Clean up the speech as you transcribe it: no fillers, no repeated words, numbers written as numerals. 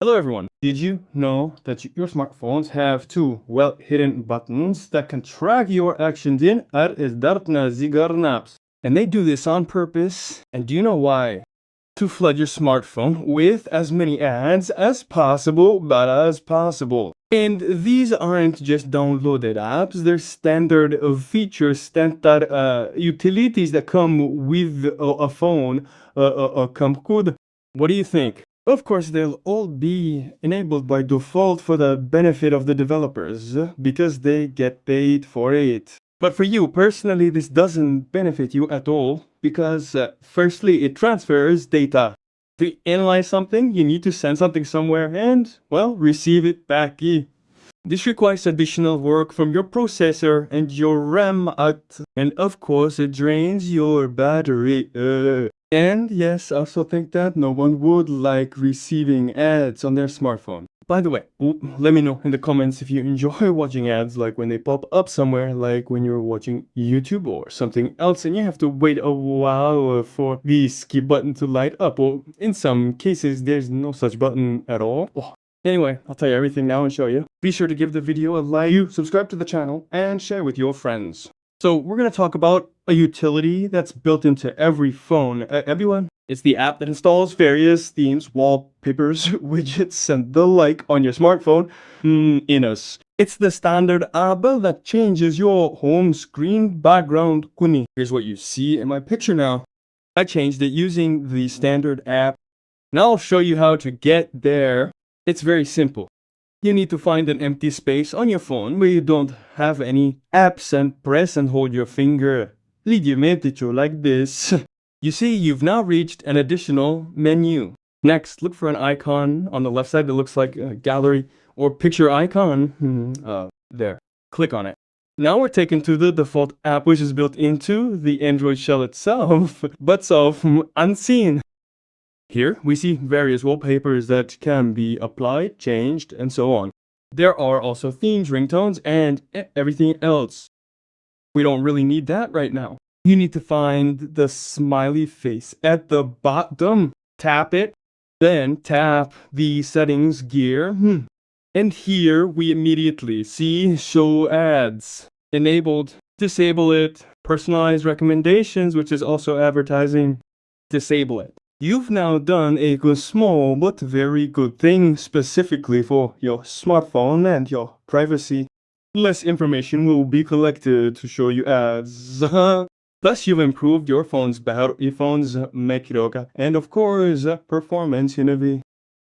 Hello everyone. Did you know that your smartphones have two well-hidden buttons that can track your actions in Ads.Turn Off? And they do this on purpose. And do you know why? To flood your smartphone with as many ads as possible, And these aren't just downloaded apps, they're standard features, standard utilities that come with a phone, come good. What do you think? Of course, they'll all be enabled by default for the benefit of the developers, because they get paid for it. But for you personally, this doesn't benefit you at all, because firstly, it transfers data. To analyze something, you need to send something somewhere and, well, receive it back. This requires additional work from your processor and your RAM and of course it drains your battery. And yes, I also think that no one would like receiving ads on their smartphone. By the way, let me know in the comments if you enjoy watching ads, like when they pop up somewhere, like when you're watching YouTube or something else and you have to wait a while for the skip button to light up, or in some cases there's no such button at all. Anyway, I'll tell you everything now and show you. Be sure to give the video a like, subscribe to the channel, and share with your friends. So we're going to talk about a utility that's built into every phone. Everyone, it's the app that installs various themes, wallpapers, widgets, and the like on your smartphone. It's the standard app that changes your home screen background. Here's what you see in my picture now. I changed it using the standard app. Now I'll show you how to get there. It's very simple. You need to find an empty space on your phone where you don't have any apps and press and hold your finger leggermente like this. You see, you've now reached an additional menu. Next, look for an icon on the left side that looks like a gallery or picture icon. There. Click on it. Now we're taken to the default app, which is built into the Android shell itself, but so unseen. Here, we see various wallpapers that can be applied, changed, and so on. There are also themes, ringtones, and everything else. We don't really need that right now. You need to find the smiley face at the bottom. Tap it, then tap the settings gear. And here we immediately see show ads. Enabled, disable it, personalized recommendations, which is also advertising, disable it. You've now done a small but very good thing specifically for your smartphone and your privacy. Less information will be collected to show you ads. Thus, you've improved your phone's battery, and of course, performance.